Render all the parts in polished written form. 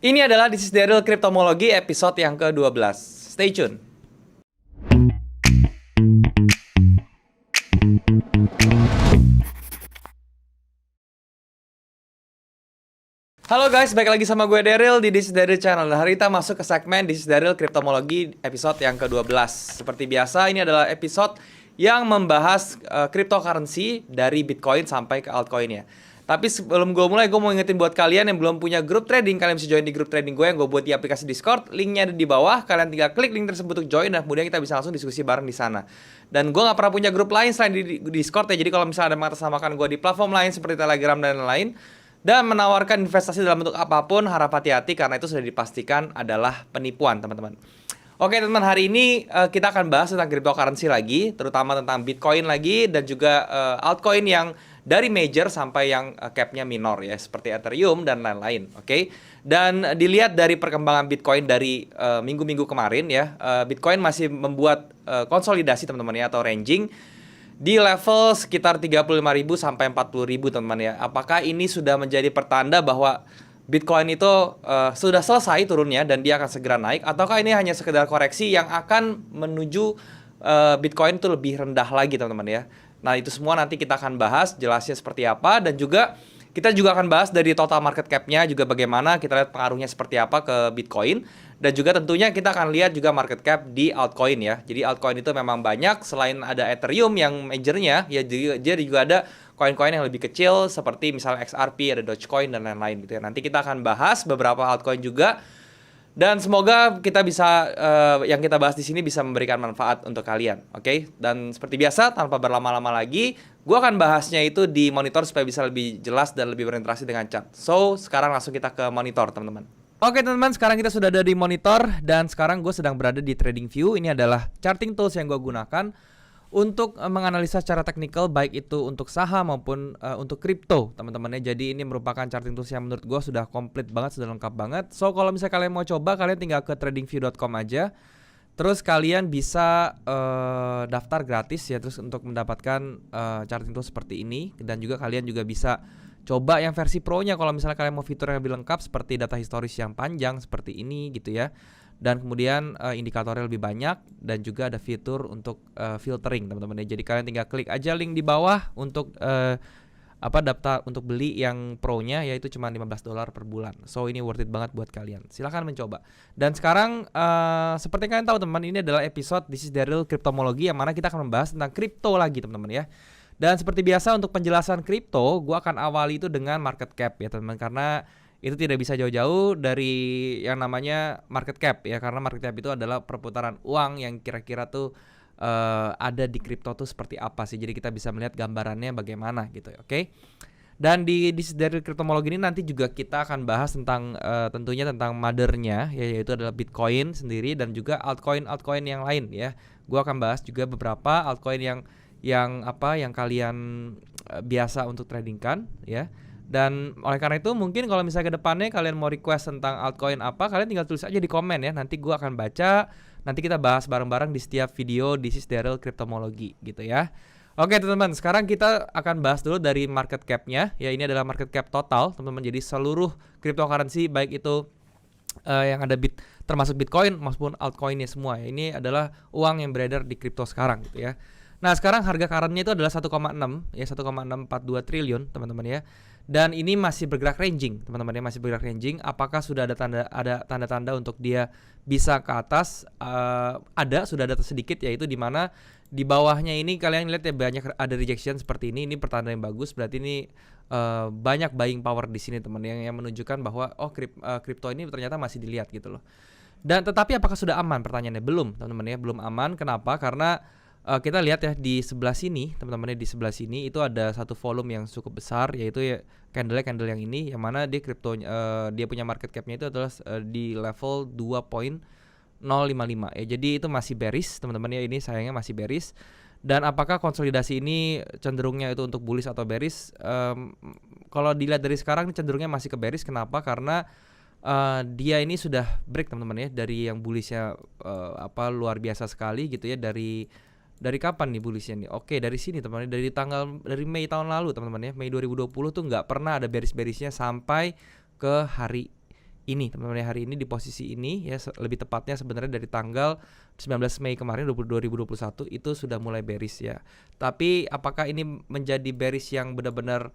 Ini adalah This is Daryl Cryptomology episode yang ke-12. Stay tune. Halo guys, balik lagi sama gue Daryl di This is Daryl Channel. Dan hari kita masuk ke segmen This is Daryl Cryptomology episode yang ke-12. Seperti biasa, ini adalah episode yang membahas cryptocurrency dari Bitcoin sampai ke altcoin ya. Tapi sebelum gue mulai, gue mau ingetin buat kalian yang belum punya grup trading, kalian bisa join di grup trading gue yang gue buat di aplikasi Discord. Linknya ada di bawah, kalian tinggal klik link tersebut untuk join dan kemudian kita bisa langsung diskusi bareng di sana. Dan gue gak pernah punya grup lain selain di Discord ya, jadi kalau misalnya ada mengatasnamakan gue di platform lain seperti Telegram dan lain-lain dan menawarkan investasi dalam bentuk apapun, harap hati-hati karena itu sudah dipastikan adalah penipuan, teman-teman. Oke teman-teman, hari ini kita akan bahas tentang cryptocurrency lagi, terutama tentang Bitcoin lagi dan juga altcoin yang dari major sampai yang cap-nya minor ya, seperti Ethereum dan lain-lain. Oke. Dan dilihat dari perkembangan Bitcoin dari minggu-minggu kemarin ya, Bitcoin masih membuat konsolidasi teman-teman ya, atau ranging di level sekitar 35.000 sampai 40.000 teman-teman ya. Apakah ini sudah menjadi pertanda bahwa Bitcoin itu sudah selesai turunnya dan dia akan segera naik, ataukah ini hanya sekedar koreksi yang akan menuju Bitcoin itu lebih rendah lagi teman-teman ya. Nah itu semua nanti kita akan bahas jelasnya seperti apa, dan juga kita juga akan bahas dari total market cap-nya juga bagaimana, kita lihat pengaruhnya seperti apa ke Bitcoin. Dan juga tentunya kita akan lihat juga market cap di altcoin ya. Jadi altcoin itu memang banyak, selain ada Ethereum yang majornya ya, dia juga ada koin-koin yang lebih kecil seperti misalnya XRP, ada Dogecoin dan lain-lain gitu ya. Nanti kita akan bahas beberapa altcoin juga. Dan semoga kita bisa yang kita bahas di sini bisa memberikan manfaat untuk kalian, oke? Dan seperti biasa, tanpa berlama-lama lagi, gue akan bahasnya itu di monitor supaya bisa lebih jelas dan lebih berinteraksi dengan chat. So, sekarang langsung kita ke monitor, teman-teman. Oke teman-teman, sekarang kita sudah ada di monitor dan sekarang gue sedang berada di TradingView. Ini adalah charting tools yang gue gunakan untuk menganalisa secara teknikal, baik itu untuk saham maupun untuk kripto teman-teman ya. Jadi ini merupakan charting tools yang menurut gue sudah komplit banget, sudah lengkap banget. So kalau misalnya kalian mau coba, kalian tinggal ke tradingview.com aja. Terus kalian bisa daftar gratis ya, terus untuk mendapatkan charting tools seperti ini. Dan juga kalian juga bisa coba yang versi pro-nya kalau misalnya kalian mau fitur yang lebih lengkap seperti data historis yang panjang seperti ini gitu ya. Dan kemudian indikatornya lebih banyak dan juga ada fitur untuk filtering teman-teman ya. Jadi kalian tinggal klik aja link di bawah untuk daftar untuk beli yang pro-nya, yaitu cuma $15 per bulan. So ini worth it banget buat kalian. Silahkan mencoba. Dan sekarang seperti kalian tahu teman, ini adalah episode This is Daryl Cryptomology yang mana kita akan membahas tentang kripto lagi teman-teman ya. Dan seperti biasa untuk penjelasan kripto, gua akan awali itu dengan market cap ya teman-teman, karena itu tidak bisa jauh-jauh dari yang namanya market cap ya, karena market cap itu adalah perputaran uang yang kira-kira tuh ada di kripto tuh seperti apa sih. Jadi kita bisa melihat gambarannya bagaimana gitu ya, oke? Dan dari kriptomologi ini nanti juga kita akan bahas tentang tentunya tentang mothernya ya, yaitu adalah Bitcoin sendiri dan juga altcoin yang lain ya. Gua akan bahas juga beberapa altcoin yang kalian biasa untuk tradingkan ya. Dan oleh karena itu mungkin kalau misalnya ke depannya kalian mau request tentang altcoin apa, kalian tinggal tulis aja di komen ya. Nanti gue akan baca, nanti kita bahas bareng-bareng di setiap video This is Daryl Cryptomology gitu ya. Oke teman-teman, sekarang kita akan bahas dulu dari market cap-nya. Ya ini adalah market cap total teman-teman. Jadi seluruh cryptocurrency baik itu yang ada termasuk Bitcoin maupun altcoinnya semua ya. Ini adalah uang yang beredar di kripto sekarang gitu ya. Nah sekarang harga current-nya itu adalah 1,6 ya, 1,642 triliun teman-teman ya. Dan ini masih bergerak ranging teman-teman ya, masih bergerak ranging. Apakah sudah ada tanda-tanda untuk dia bisa ke atas? Sudah ada sedikit, yaitu di mana di bawahnya ini kalian lihat ya, banyak ada rejection seperti ini. Ini pertanda yang bagus, berarti ini banyak buying power di sini teman, yang menunjukkan bahwa kripto ini ternyata masih dilihat gitu loh. Dan tetapi apakah sudah aman? Pertanyaannya belum teman-teman ya, belum aman. Kenapa? Karena kita lihat ya di sebelah sini teman-teman ya, di sebelah sini itu ada satu volume yang cukup besar, yaitu ya candle yang ini, yang mana dia dia punya market cap-nya itu adalah di level 2.055 ya. Jadi itu masih bearish teman-teman ya, ini sayangnya masih bearish. Dan apakah konsolidasi ini cenderungnya itu untuk bullish atau bearish? Kalau dilihat dari sekarang ini cenderungnya masih ke bearish. Kenapa? Karena dia ini sudah break teman-teman ya, dari yang bullishnya luar biasa sekali gitu ya. Dari kapan nih bullishnya nih? Oke, dari sini teman-teman, dari Mei tahun lalu teman-teman ya. Mei 2020 tuh nggak pernah ada bearish-bearishnya sampai ke hari ini teman-teman, hari ini di posisi ini ya, lebih tepatnya sebenarnya dari tanggal 19 Mei kemarin 2021 itu sudah mulai bearish ya. Tapi apakah ini menjadi bearish yang benar-benar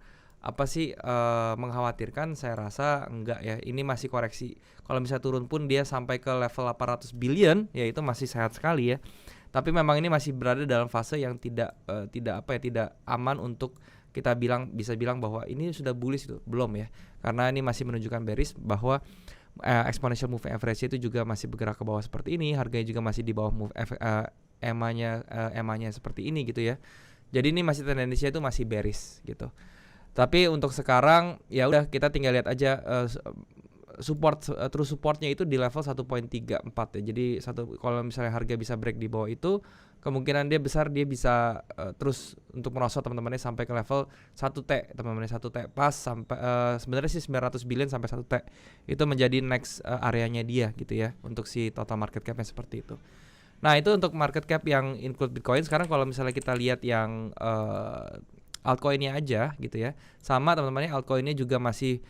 mengkhawatirkan? Saya rasa enggak ya. Ini masih koreksi. Kalau misalnya turun pun dia sampai ke level 800 billion ya, itu masih sehat sekali ya. Tapi memang ini masih berada dalam fase yang tidak aman untuk kita bisa bilang bahwa ini sudah bullish itu, belum ya. Karena ini masih menunjukkan bearish, bahwa exponential moving average itu juga masih bergerak ke bawah seperti ini, harganya juga masih di bawah EMA-nya seperti ini gitu ya. Jadi ini masih tendensinya itu masih bearish gitu. Tapi untuk sekarang ya udah, kita tinggal lihat aja true supportnya itu di level 1.34 ya. Jadi kalau misalnya harga bisa break di bawah itu, kemungkinan dia besar dia bisa terus untuk merosot teman-temannya sampai ke level 1T teman-temannya, 1T pas sampai sebenarnya sih 900 billion sampai 1T itu menjadi next areanya dia gitu ya, untuk si total market capnya seperti itu. Nah itu untuk market cap yang include Bitcoin. Sekarang kalau misalnya kita lihat yang altcoinnya aja gitu ya, sama teman-temannya, altcoinnya juga masih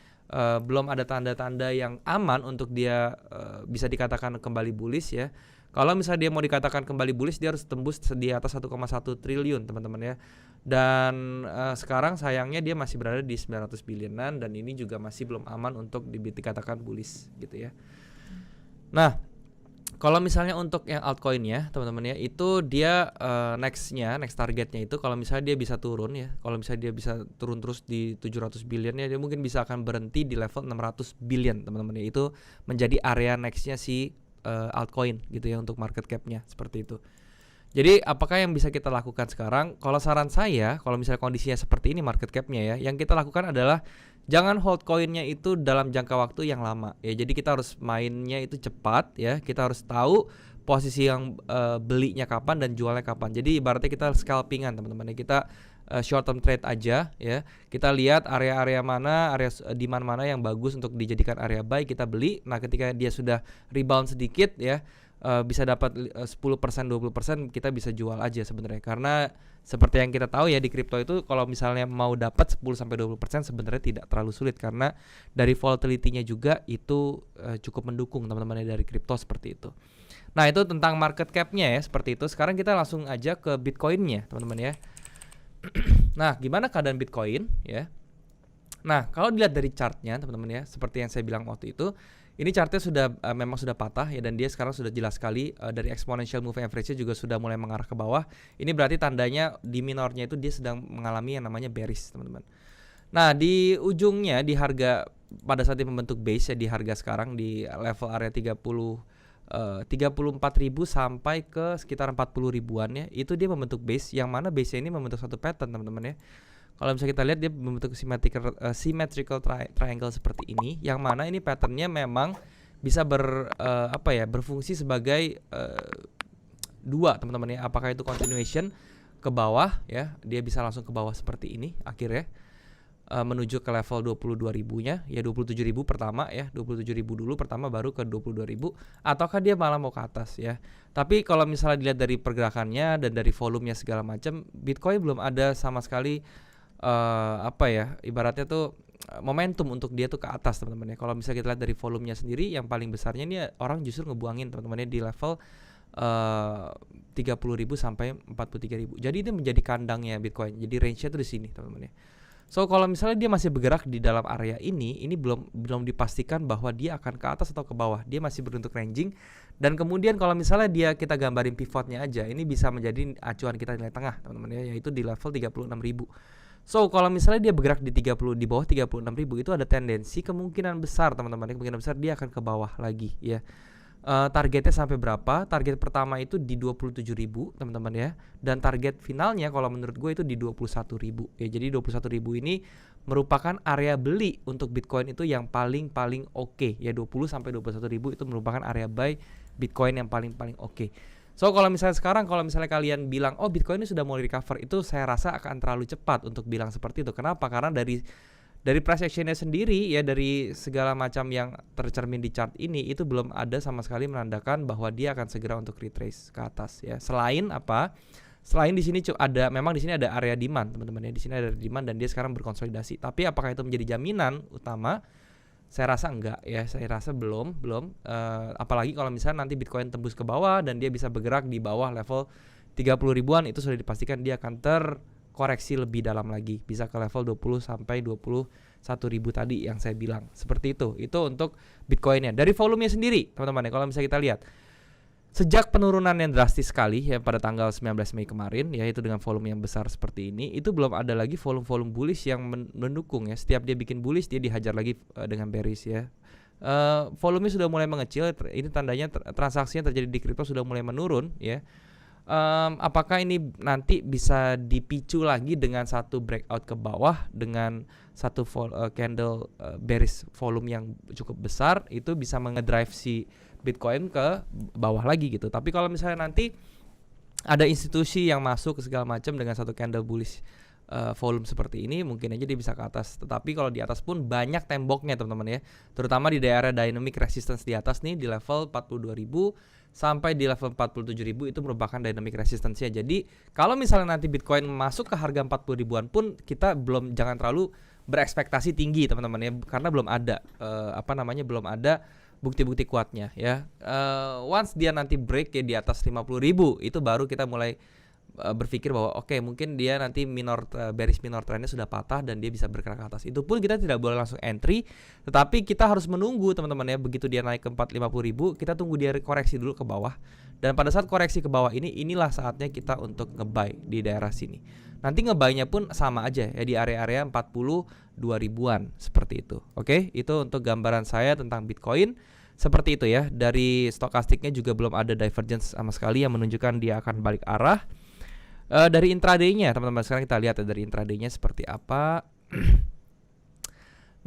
belum ada tanda-tanda yang aman untuk dia bisa dikatakan kembali bullish ya. Kalau misalnya dia mau dikatakan kembali bullish, dia harus tembus di atas 1,1 triliun teman-teman ya. Dan sekarang sayangnya dia masih berada di 900 bilionan, dan ini juga masih belum aman untuk dikatakan bullish gitu ya. Nah kalau misalnya untuk yang altcoin ya teman-teman ya, itu dia next targetnya itu kalau misalnya dia bisa turun ya, kalau misalnya dia bisa turun terus di 700 billion ya, dia mungkin bisa akan berhenti di level 600 billion teman-teman ya. Itu menjadi area nextnya si altcoin gitu ya, untuk market capnya seperti itu. Jadi apakah yang bisa kita lakukan sekarang? Kalau saran saya, kalau misalnya kondisinya seperti ini market capnya ya, yang kita lakukan adalah jangan hold koinnya itu dalam jangka waktu yang lama ya. Jadi kita harus mainnya itu cepat ya. Kita harus tahu posisi yang belinya kapan dan jualnya kapan. Jadi ibaratnya kita scalpingan teman-teman ya. Kita short term trade aja ya. Kita lihat area-area mana, area demand mana yang bagus untuk dijadikan area buy, kita beli. Nah ketika dia sudah rebound sedikit ya, bisa dapat 10% 20%, kita bisa jual aja sebenarnya. Karena seperti yang kita tahu ya, di kripto itu kalau misalnya mau dapat 10-20% sebenarnya tidak terlalu sulit, karena dari volatility-nya juga itu cukup mendukung teman-teman dari kripto seperti itu. Nah itu tentang market cap-nya ya, seperti itu. Sekarang kita langsung aja ke Bitcoin-nya teman-teman ya. Nah gimana keadaan Bitcoin ya? Nah kalau dilihat dari chartnya teman-teman ya, seperti yang saya bilang waktu itu, ini chartnya sudah memang sudah patah ya, dan dia sekarang sudah jelas sekali dari exponential moving average-nya juga sudah mulai mengarah ke bawah. Ini berarti tandanya di minornya itu dia sedang mengalami yang namanya bearish teman-teman. Nah di ujungnya, di harga pada saat dia membentuk base ya, di harga sekarang di level area 34.000 sampai ke sekitar 40 ribuan ya, itu dia membentuk base, yang mana base ini membentuk satu pattern teman-teman ya. Kalau misalnya kita lihat, dia membentuk symmetrical triangle seperti ini, yang mana ini patternnya memang bisa berfungsi sebagai dua teman-teman ya. Apakah itu continuation ke bawah ya, dia bisa langsung ke bawah seperti ini akhirnya menuju ke level 22.000-nya ya, 27.000 pertama ya, 27.000 dulu pertama baru ke 22.000, ataukah dia malah mau ke atas ya. Tapi kalau misalnya dilihat dari pergerakannya dan dari volumenya segala macam, Bitcoin belum ada sama sekali ibaratnya tuh momentum untuk dia tuh ke atas teman-teman ya. Kalau misalnya kita lihat dari volumenya sendiri, yang paling besarnya ini orang justru ngebuangin teman-teman ya, di level 30.000 sampai 43.000. Jadi itu menjadi kandangnya Bitcoin. Jadi range-nya tuh di sini teman-teman ya. So kalau misalnya dia masih bergerak di dalam area ini belum dipastikan bahwa dia akan ke atas atau ke bawah. Dia masih berbentuk ranging, dan kemudian kalau misalnya kita gambarin pivotnya aja, ini bisa menjadi acuan kita nilai tengah teman-teman ya, yaitu di level 36.000. So kalau misalnya dia bergerak di bawah 36.000, itu ada tendensi kemungkinan besar teman-teman, kemungkinan besar dia akan ke bawah lagi ya. Targetnya sampai berapa? Target pertama itu di 27.000 teman-teman ya, dan target finalnya kalau menurut gue itu di 21.000 ya. Jadi 21.000 ini merupakan area beli untuk Bitcoin itu yang paling oke ya. 20 sampai 21.000 itu merupakan area buy Bitcoin yang paling oke. So kalau misalnya sekarang, kalau misalnya kalian bilang oh Bitcoin ini sudah mulai recover, itu saya rasa akan terlalu cepat untuk bilang seperti itu. Kenapa? Karena dari price action-nya sendiri ya, dari segala macam yang tercermin di chart ini, itu belum ada sama sekali menandakan bahwa dia akan segera untuk retrace ke atas ya. Selain di sini memang di sini ada area demand teman-teman ya. Di sini ada demand dan dia sekarang berkonsolidasi. Tapi apakah itu menjadi jaminan utama Saya rasa enggak ya, saya rasa belum. Apalagi kalau misalnya nanti Bitcoin tembus ke bawah dan dia bisa bergerak di bawah level 30 ribuan, itu sudah dipastikan dia akan terkoreksi lebih dalam lagi, bisa ke level 20 sampai 21 ribu tadi yang saya bilang. Seperti itu untuk Bitcoinnya. Dari volumenya sendiri teman-teman ya, kalau misalnya kita lihat sejak penurunan yang drastis sekali ya pada tanggal 19 Mei kemarin, yaitu dengan volume yang besar seperti ini, itu belum ada lagi volume-volume bullish yang mendukung ya. Setiap dia bikin bullish, dia dihajar lagi dengan bearish ya. Volumenya sudah mulai mengecil, ini tandanya transaksi yang terjadi di kripto sudah mulai menurun ya. Apakah ini nanti bisa dipicu lagi dengan satu breakout ke bawah dengan satu candle bearish volume yang cukup besar, itu bisa mengedrive si Bitcoin ke bawah lagi gitu. Tapi kalau misalnya nanti ada institusi yang masuk ke segala macam dengan satu candle bullish volume seperti ini, mungkin aja dia bisa ke atas. Tetapi kalau di atas pun banyak temboknya teman-teman ya, terutama di daerah dynamic resistance di atas nih, di level 42.000 sampai di level 47.000 itu merupakan dynamic resistance-nya. Jadi kalau misalnya nanti Bitcoin masuk ke harga 40 ribuan pun, kita jangan terlalu berekspektasi tinggi teman-teman ya, karena belum ada belum ada bukti-bukti kuatnya ya. Once dia nanti break ya di atas 50.000, itu baru kita mulai berpikir bahwa oke, mungkin dia nanti bearish minor trendnya sudah patah dan dia bisa bergerak ke atas. Itu pun kita tidak boleh langsung entry, tetapi kita harus menunggu teman-teman ya. Begitu dia naik ke 50.000, kita tunggu dia koreksi dulu ke bawah. Dan pada saat koreksi ke bawah inilah saatnya kita untuk nge-buy di daerah sini. Nanti nge-buy-nya pun sama aja ya, di area-area 42 ribuan seperti itu. Oke, itu untuk gambaran saya tentang Bitcoin. Seperti itu ya. Dari stokastiknya juga belum ada divergence sama sekali yang menunjukkan dia akan balik arah. Dari intraday-nya teman-teman, sekarang kita lihat ya dari intraday-nya seperti apa.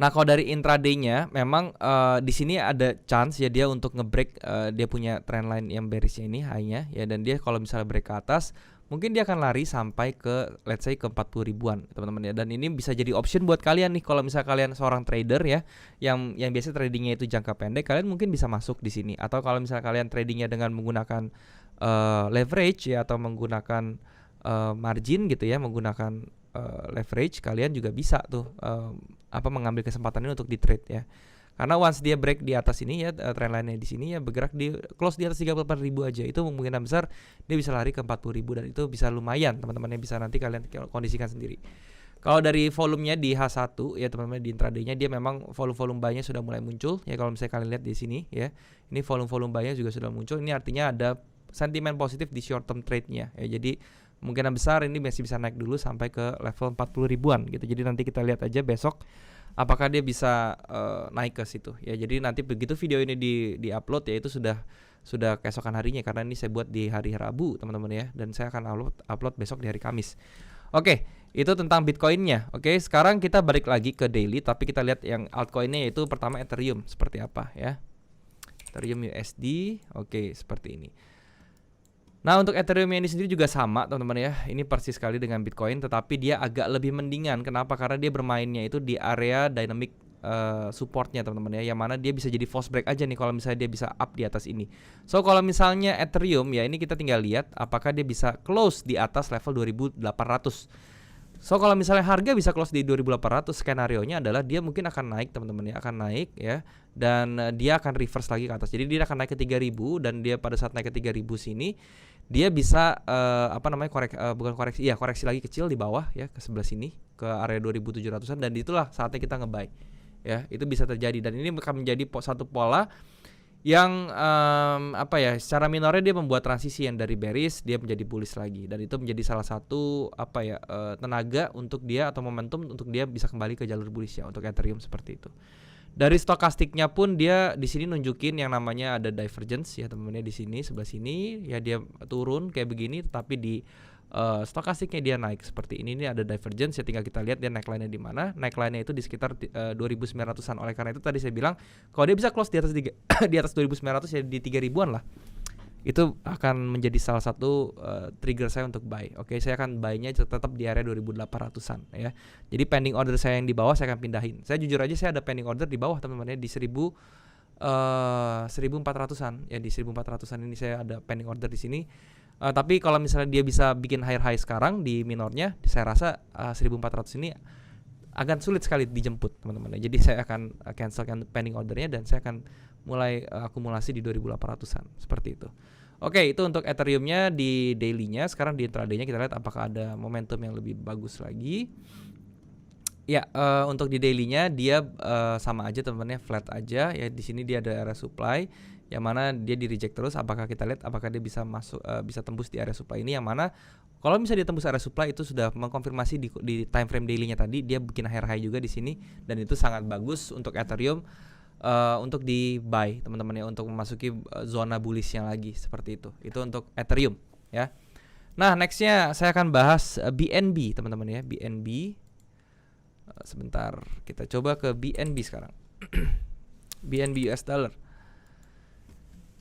Nah, kalau dari intraday-nya memang di sini ada chance ya dia untuk nge-break, dia punya trendline yang bearish-nya ini high-nya ya, dan dia kalau misalnya break ke atas, mungkin dia akan lari sampai ke let's say ke 40 ribuan teman-teman ya. Dan ini bisa jadi option buat kalian nih, kalau misalnya kalian seorang trader ya yang biasa tradingnya itu jangka pendek, kalian mungkin bisa masuk di sini. Atau kalau misalnya kalian tradingnya dengan menggunakan leverage ya, atau menggunakan margin gitu ya, menggunakan leverage, kalian juga bisa tuh mengambil kesempatan ini untuk di trade ya. Karena once dia break di atas ini ya, trendline-nya di sini ya, bergerak di close di atas 38.000 aja, itu kemungkinan besar dia bisa lari ke 40.000, dan itu bisa lumayan teman-teman yang bisa nanti kalian kondisikan sendiri. Kalau dari volumenya di H1 ya teman-teman, di intraday-nya dia memang volume buy-nya sudah mulai muncul ya. Kalau misalnya kalian lihat di sini ya, ini volume buy-nya juga sudah muncul. Ini artinya ada sentimen positif di short term trade-nya ya. Jadi kemungkinan besar ini masih bisa naik dulu sampai ke level 40 ribuan gitu. Jadi nanti kita lihat aja besok apakah dia bisa naik ke situ ya. Jadi nanti begitu video ini di-upload ya, itu sudah keesokan harinya, karena ini saya buat di hari Rabu teman-teman ya, dan saya akan upload besok di hari Kamis. Oke, itu tentang Bitcoin-nya. Oke, sekarang kita balik lagi ke daily, tapi kita lihat yang altcoin-nya, yaitu pertama Ethereum seperti apa ya. Ethereum USD, oke, seperti ini. Nah, untuk Ethereum ini sendiri juga sama teman-teman ya. Ini persis sekali dengan Bitcoin, tetapi dia agak lebih mendingan. Kenapa? Karena dia bermainnya itu di area dynamic supportnya teman-teman ya, yang mana dia bisa jadi false break aja nih kalau misalnya dia bisa up di atas ini. So kalau misalnya Ethereum ya, ini kita tinggal lihat apakah dia bisa close di atas level 2800. So kalau misalnya harga bisa close di 2800, skenario-nya adalah dia mungkin akan naik teman-teman ya, akan naik ya, dan dia akan reverse lagi ke atas. Jadi dia akan naik ke 3000, dan dia pada saat naik ke 3000 sini dia bisa koreksi lagi kecil di bawah ya, ke sebelah sini ke area 2700-an, dan itulah saatnya kita nge-buy. Ya, itu bisa terjadi, dan ini akan menjadi satu pola yang secara minornya dia membuat transisi yang dari bearish dia menjadi bullish lagi, dan itu menjadi salah satu tenaga untuk dia, atau momentum untuk dia bisa kembali ke jalur bullish ya untuk Ethereum seperti itu. Dari stokastiknya pun dia di sini nunjukin yang namanya ada divergence ya teman-teman, di sini sebelah sini ya dia turun kayak begini, tetapi di stokastiknya dia naik seperti ini. Ini ada divergence ya, tinggal kita lihat dia neckline-nya di mana. Neckline-nya itu di sekitar 2900-an. Oleh karena itu tadi saya bilang kalau dia bisa close di atas di atas 2900 ya, di 3000-an lah, itu akan menjadi salah satu trigger saya untuk buy. Oke, saya akan buy-nya tetap di area 2800-an ya. Jadi pending order saya yang di bawah saya akan pindahin. Saya jujur aja, saya ada pending order di bawah teman-teman ya, di 1400-an ya, di 1400-an ini saya ada pending order di sini. Tapi kalau misalnya dia bisa bikin high sekarang di minornya, saya rasa 1400 ini akan sulit sekali dijemput teman-teman. Jadi saya akan cancel pending ordernya dan saya akan mulai akumulasi di 2800-an seperti itu. Oke, itu untuk Ethereum-nya di daily-nya. Sekarang di intraday-nya kita lihat apakah ada momentum yang lebih bagus lagi. Ya, untuk di daily-nya dia sama aja teman-teman, flat aja ya. Di sini dia ada area supply yang mana dia di reject terus. Apakah kita lihat apakah dia bisa masuk bisa tembus di area supply ini, yang mana kalau misalnya dia tembus area supply itu sudah mengkonfirmasi di time frame daily-nya tadi dia bikin higher high juga di sini, dan itu sangat bagus untuk Ethereum untuk di buy teman-teman ya, untuk memasuki zona bullish-nya lagi seperti itu. Itu untuk Ethereum ya. Nah, nextnya saya akan bahas BNB teman-teman ya. BNB sebentar, kita coba ke BNB sekarang. BNB US dollar.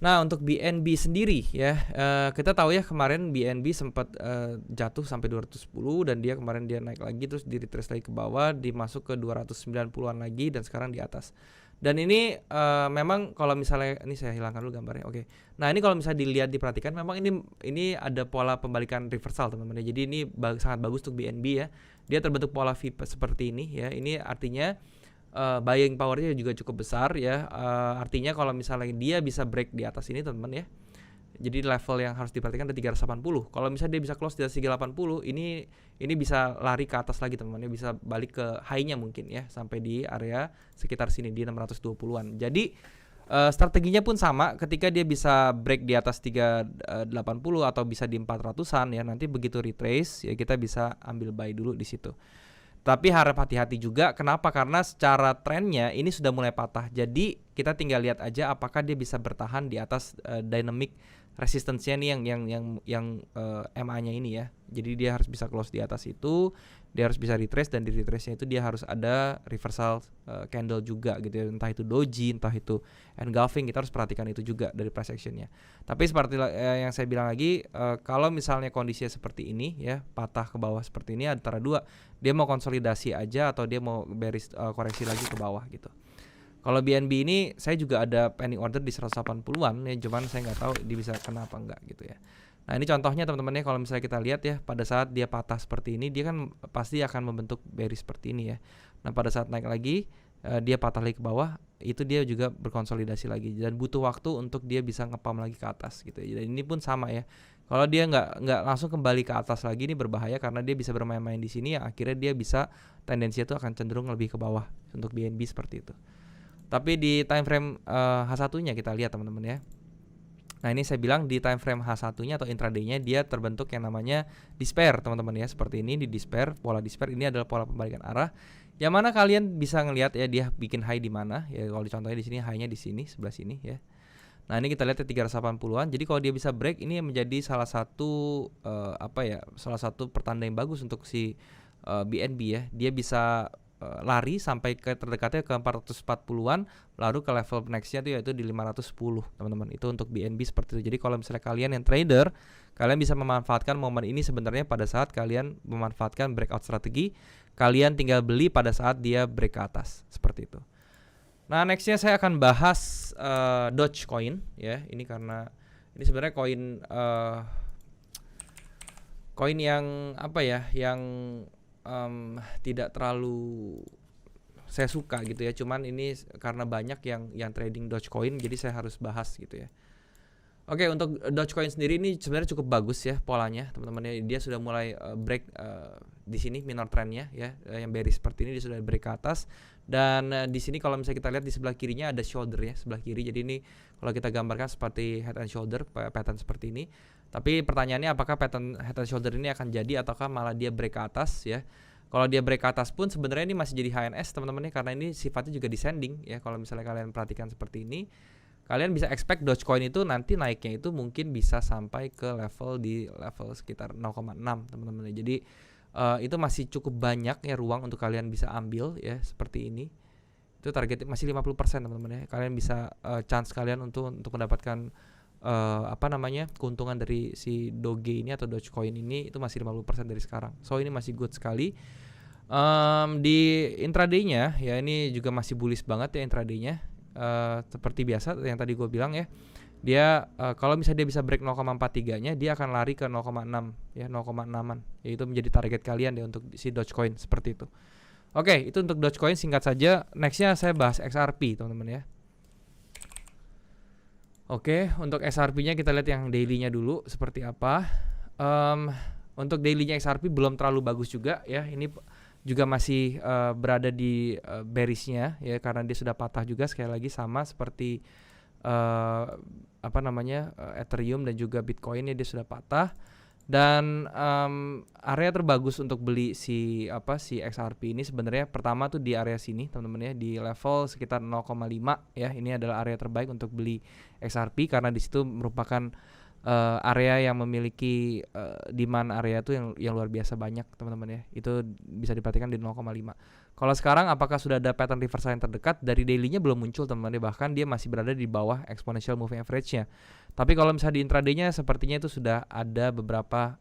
Nah, untuk BNB sendiri ya, kita tahu ya kemarin BNB sempat jatuh sampai 210 dan dia kemarin dia naik lagi terus di retrace lagi ke bawah, dimasuk ke 290-an lagi dan sekarang di atas. Dan ini memang kalau misalnya ini saya hilangkan dulu gambarnya. Oke. Nah, ini kalau misalnya dilihat diperhatikan memang ini ada pola pembalikan reversal teman-teman. Jadi ini sangat bagus untuk BNB ya. Dia terbentuk pola V seperti ini ya. Ini artinya buying powernya juga cukup besar ya. Artinya kalau misalnya dia bisa break di atas ini teman-teman ya, jadi level yang harus diperhatikan ada 380. Kalau misalnya dia bisa close di atas 380, ini bisa lari ke atas lagi teman-teman ya, bisa balik ke high-nya mungkin ya, sampai di area sekitar sini di 620-an. Jadi strateginya pun sama, ketika dia bisa break di atas 380 atau bisa di 400-an ya, nanti begitu retrace ya kita bisa ambil buy dulu di situ. Tapi harap hati-hati juga. Kenapa? Karena secara trennya ini sudah mulai patah. Jadi kita tinggal lihat aja apakah dia bisa bertahan di atas dynamic resistance-nya nih yang MA-nya ini ya. Jadi dia harus bisa close di atas itu, dia harus bisa retrace, dan di retrace-nya itu dia harus ada reversal candle juga gitu ya. Entah itu doji, entah itu engulfing, kita harus perhatikan itu juga dari price action-nya. Tapi seperti yang saya bilang lagi, kalau misalnya kondisinya seperti ini ya, patah ke bawah seperti ini, antara dua, dia mau konsolidasi aja atau dia mau bearish koreksi lagi ke bawah gitu. Kalau BNB ini saya juga ada pending order di 180-an ya, cuman saya nggak tahu dia bisa kena apa enggak gitu ya. Nah, ini contohnya teman-teman ya, kalau misalnya kita lihat ya, pada saat dia patah seperti ini, dia kan pasti akan membentuk bearish seperti ini ya. Nah, pada saat naik lagi, dia patah lagi ke bawah, itu dia juga berkonsolidasi lagi dan butuh waktu untuk dia bisa ngepam lagi ke atas gitu ya. Dan ini pun sama ya. Kalau dia nggak langsung kembali ke atas lagi, ini berbahaya karena dia bisa bermain-main di sini, yang akhirnya dia bisa tendensinya itu akan cenderung lebih ke bawah untuk BNB seperti itu. Tapi di time frame H1-nya kita lihat teman-teman ya. Nah, ini saya bilang di time frame H1-nya atau intraday-nya dia terbentuk yang namanya despair teman-teman ya. Seperti ini di despair, pola despair ini adalah pola pembalikan arah. Yang mana kalian bisa ngelihat ya dia bikin high di mana ya. Kalau dicontohnya di sini, high-nya di sini sebelah sini ya. Nah, ini kita lihat ya 380-an. Jadi kalau dia bisa break, ini menjadi salah satu salah satu pertanda yang bagus untuk si BNB ya. Dia bisa lari sampai ke terdekatnya ke 440-an, lalu ke level nextnya itu yaitu di 510 teman-teman. Itu untuk BNB seperti itu. Jadi kalau misalnya kalian yang trader, kalian bisa memanfaatkan momen ini sebenarnya pada saat kalian memanfaatkan breakout strategi, kalian tinggal beli pada saat dia break ke atas seperti itu. Nah, nextnya saya akan bahas Dogecoin ya. Ini karena ini sebenarnya koin yang apa ya, yang tidak terlalu saya suka gitu ya. Cuman ini karena banyak yang trading Dogecoin, jadi saya harus bahas gitu ya. Oke, untuk Dogecoin sendiri ini sebenarnya cukup bagus ya polanya teman-teman ya. Dia sudah mulai break di sini minor trendnya ya, yang bearish seperti ini dia sudah break ke atas. Dan di sini kalau misalnya kita lihat di sebelah kirinya ada shoulder ya, sebelah kiri. Jadi ini kalau kita gambarkan seperti head and shoulder, pattern seperti ini. Tapi pertanyaannya apakah pattern head and shoulder ini akan jadi ataukah malah dia break ke atas ya. Kalau dia break ke atas pun sebenarnya ini masih jadi HNS teman-teman ya, karena ini sifatnya juga descending ya. Kalau misalnya kalian perhatikan seperti ini, kalian bisa expect Dogecoin itu nanti naiknya itu mungkin bisa sampai ke level sekitar 0,6 teman-teman. Jadi itu masih cukup banyak ya ruang untuk kalian bisa ambil ya seperti ini. Itu target masih 50% teman-teman ya. Kalian bisa chance kalian untuk mendapatkan keuntungan dari si Doge ini atau Dogecoin ini itu masih 50% dari sekarang. So ini masih good sekali. Di intraday-nya ya ini juga masih bullish banget ya intraday-nya. Seperti biasa yang tadi gue bilang ya, dia kalau misalnya dia bisa break 0,43-nya, dia akan lari ke 0,6 ya, 0,6-an. Yaitu menjadi target kalian ya untuk si Dogecoin seperti itu. Oke, itu untuk Dogecoin singkat saja. Nextnya saya bahas XRP teman-teman ya. Oke, untuk XRP-nya kita lihat yang daily-nya dulu seperti apa. Untuk daily-nya XRP belum terlalu bagus juga ya. Ini juga masih berada di bearish-nya ya, karena dia sudah patah juga sekali lagi sama seperti Ethereum dan juga Bitcoin, dia sudah patah. Dan area terbagus untuk beli si XRP ini sebenarnya pertama tuh di area sini teman-teman ya, di level sekitar 0,5 ya. Ini adalah area terbaik untuk beli XRP karena di situ merupakan area yang memiliki demand area tuh yang luar biasa banyak teman-teman ya. Itu bisa diperhatikan di 0,5. Kalau sekarang apakah sudah ada pattern reversal yang terdekat? Dari daily-nya belum muncul teman-teman, bahkan dia masih berada di bawah exponential moving average-nya. Tapi kalau misalnya di intraday-nya sepertinya itu sudah ada beberapa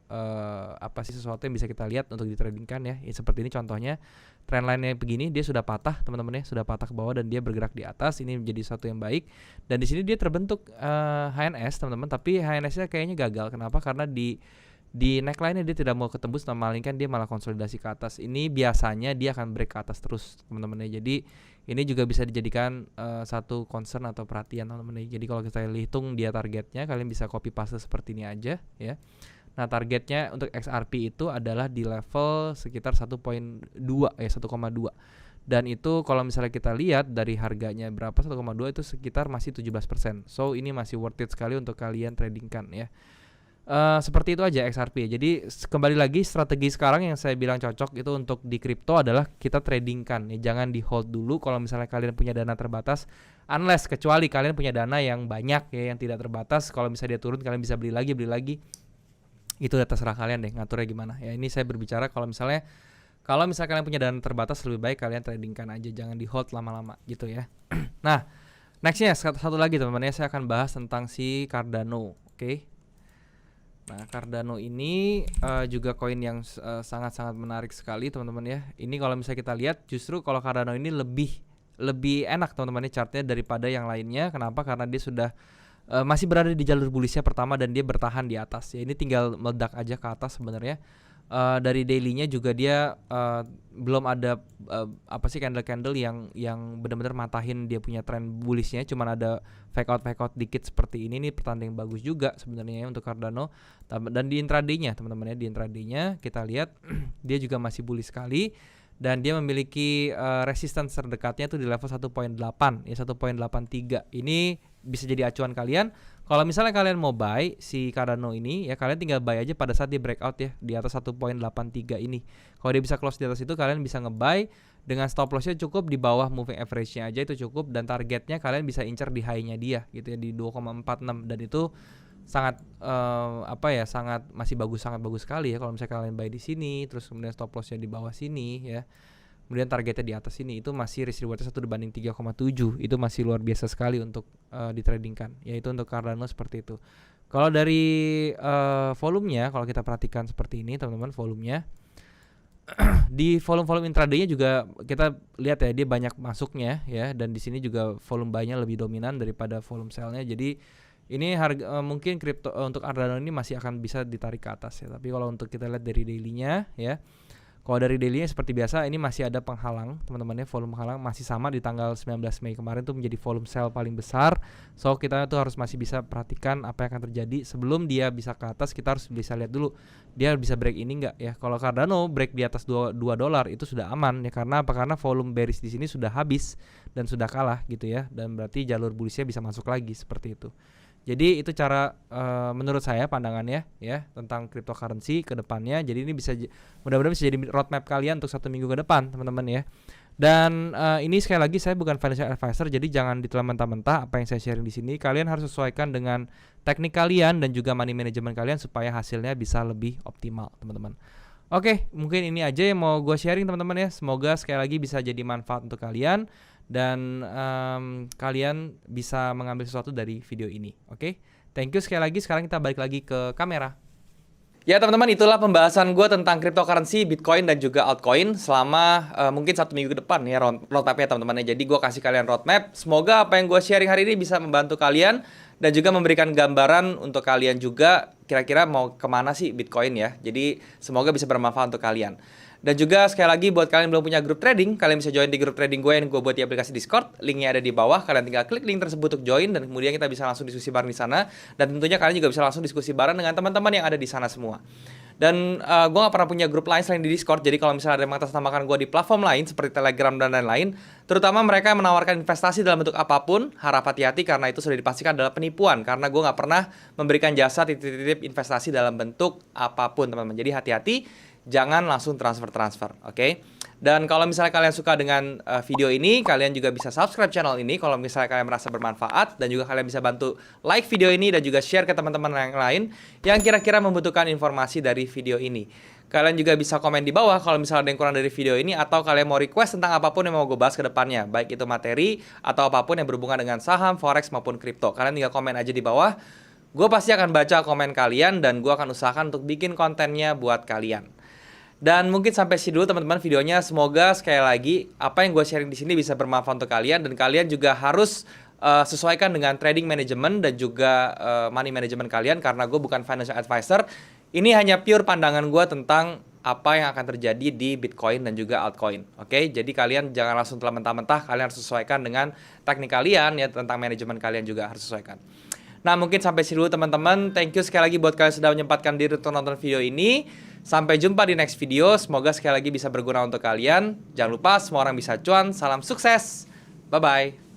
sesuatu yang bisa kita lihat untuk ditradingkan ya. Seperti ini contohnya, trendline-nya begini, dia sudah patah teman-teman ya, sudah patah ke bawah dan dia bergerak di atas. Ini menjadi sesuatu yang baik. Dan di sini dia terbentuk HNS teman-teman, tapi HNS-nya kayaknya gagal. Kenapa? Karena di neckline-nya dia tidak mau ketembus, melainkan dia malah konsolidasi ke atas. Ini biasanya dia akan break ke atas terus teman-teman ya. Jadi ini juga bisa dijadikan satu concern atau perhatian teman-teman ya. Jadi kalau kita hitung dia targetnya, kalian bisa copy paste seperti ini aja ya. Nah, targetnya untuk XRP itu adalah di level sekitar 1,2 ya, 1,2. Dan itu kalau misalnya kita lihat dari harganya berapa, 1,2 itu sekitar masih 17%. So ini masih worth it sekali untuk kalian tradingkan ya. Seperti itu aja XRP. Jadi kembali lagi, strategi sekarang yang saya bilang cocok itu untuk di kripto adalah kita tradingkan ya, jangan di hold dulu kalau misalnya kalian punya dana terbatas, unless kecuali kalian punya dana yang banyak ya, yang tidak terbatas. Kalau misalnya dia turun kalian bisa beli lagi, itu udah terserah kalian deh ngaturnya gimana ya. Ini saya berbicara kalau misalnya kalian punya dana terbatas, lebih baik kalian tradingkan aja, jangan di hold lama-lama gitu ya. Nah, nextnya satu lagi teman-teman ya, saya akan bahas tentang si Cardano. Oke. Nah, Cardano ini juga koin yang sangat-sangat menarik sekali teman-teman ya. Ini kalau misalnya kita lihat, justru kalau Cardano ini lebih enak teman-teman ya chartnya daripada yang lainnya. Kenapa? Karena dia sudah masih berada di jalur bullishnya pertama dan dia bertahan di atas ya. Ini tinggal meledak aja ke atas sebenarnya. Dari daily-nya juga dia belum ada candle-candle yang benar-benar matahin dia punya tren bullishnya. Cuman ada fake out dikit seperti ini. Ini pertanda yang bagus juga sebenarnya ya untuk Cardano. Dan di intraday-nya teman-teman ya, di intraday-nya kita lihat dia juga masih bullish sekali. Dan dia memiliki resistance terdekatnya itu di level 1.8 ya, 1.83. Ini bisa jadi acuan kalian. Kalau misalnya kalian mau buy si Cardano ini ya, kalian tinggal buy aja pada saat dia breakout ya di atas 1.83 ini. Kalau dia bisa close di atas itu, kalian bisa nge-buy dengan stop loss-nya cukup di bawah moving average-nya aja, itu cukup. Dan targetnya kalian bisa incer di high-nya dia gitu ya, di 2,46. Dan itu sangat sangat bagus sekali ya kalau misalnya kalian buy di sini, terus kemudian stop loss-nya di bawah sini ya. Kemudian targetnya di atas sini, itu masih risk reward-nya 1/3,7. Itu masih luar biasa sekali untuk ditradingkan. Yaitu untuk Cardano seperti itu. Kalau dari volumenya, kalau kita perhatikan seperti ini teman-teman, volumenya di volume intraday-nya juga kita lihat ya, dia banyak masuknya ya, dan di sini juga volume buy-nya lebih dominan daripada volume sell-nya. Jadi ini harga mungkin kripto untuk Cardano ini masih akan bisa ditarik ke atas ya. Tapi kalau untuk kita lihat dari daily-nya ya, kalau dari daily-nya seperti biasa ini masih ada penghalang teman-teman ya, volume penghalang masih sama di tanggal 19 Mei kemarin tuh menjadi volume sell paling besar. So kita tuh harus masih bisa perhatikan apa yang akan terjadi sebelum dia bisa ke atas. Kita harus bisa lihat dulu dia bisa break ini enggak ya. Kalau Cardano break di atas $2 itu sudah aman ya, karena apa? Karena volume bearish di sini sudah habis dan sudah kalah gitu ya, dan berarti jalur bullish-nya bisa masuk lagi seperti itu. Jadi itu cara menurut saya pandangannya ya tentang cryptocurrency ke depannya. Jadi ini mudah-mudahan bisa jadi roadmap kalian untuk 1 minggu ke depan teman-teman ya. Dan ini sekali lagi saya bukan financial advisor, jadi jangan ditelan mentah-mentah apa yang saya sharing di sini. Kalian harus sesuaikan dengan teknik kalian dan juga money management kalian supaya hasilnya bisa lebih optimal teman-teman. Oke, mungkin ini aja yang mau gue sharing teman-teman ya. Semoga sekali lagi bisa jadi manfaat untuk kalian dan kalian bisa mengambil sesuatu dari video ini. Oke, thank you sekali lagi. Sekarang kita balik lagi ke kamera. Ya teman-teman, itulah pembahasan gue tentang cryptocurrency, Bitcoin dan juga altcoin selama mungkin 1 minggu ke depan ya, roadmapnya teman-teman ya. Jadi gue kasih kalian roadmap. Semoga apa yang gue sharing hari ini bisa membantu kalian dan juga memberikan gambaran untuk kalian juga kira-kira mau kemana sih Bitcoin ya. Jadi semoga bisa bermanfaat untuk kalian. Dan juga sekali lagi buat kalian yang belum punya grup trading, kalian bisa join di grup trading gue yang gue buat di aplikasi Discord. Linknya ada di bawah, kalian tinggal klik link tersebut untuk join dan kemudian kita bisa langsung diskusi bareng di sana. Dan tentunya kalian juga bisa langsung diskusi bareng dengan teman-teman yang ada di sana semua. Dan gue gak pernah punya grup lain selain di Discord. Jadi kalau misalnya ada yang mengatasnamakan gue di platform lain seperti Telegram dan lain-lain, terutama mereka yang menawarkan investasi dalam bentuk apapun, harap hati-hati karena itu sudah dipastikan adalah penipuan. Karena gue gak pernah memberikan jasa titip-titip investasi dalam bentuk apapun, teman-teman. Jadi hati-hati, jangan langsung transfer, oke? Dan kalau misalnya kalian suka dengan video ini, kalian juga bisa subscribe channel ini kalau misalnya kalian merasa bermanfaat, dan juga kalian bisa bantu like video ini dan juga share ke teman-teman yang lain yang kira-kira membutuhkan informasi dari video ini. Kalian juga bisa komen di bawah kalau misalnya ada yang kurang dari video ini, atau kalian mau request tentang apapun yang mau gue bahas ke depannya, baik itu materi atau apapun yang berhubungan dengan saham, forex maupun kripto. Kalian tinggal komen aja di bawah. Gue pasti akan baca komen kalian dan gue akan usahakan untuk bikin kontennya buat kalian. Dan mungkin sampai sini dulu teman-teman videonya. Semoga sekali lagi apa yang gue sharing di sini bisa bermanfaat untuk kalian, dan kalian juga harus sesuaikan dengan trading management dan juga money management kalian, karena gue bukan financial advisor. Ini hanya pure pandangan gue tentang apa yang akan terjadi di Bitcoin dan juga altcoin. Oke, jadi kalian jangan langsung telah mentah-mentah, kalian harus sesuaikan dengan teknik kalian ya, tentang manajemen kalian juga harus sesuaikan. Nah, mungkin sampai sini dulu teman-teman. Thank you sekali lagi buat kalian sudah menyempatkan diri untuk nonton video ini. Sampai jumpa di next video. Semoga sekali lagi bisa berguna untuk kalian. Jangan lupa semua orang bisa cuan. Salam sukses. Bye-bye.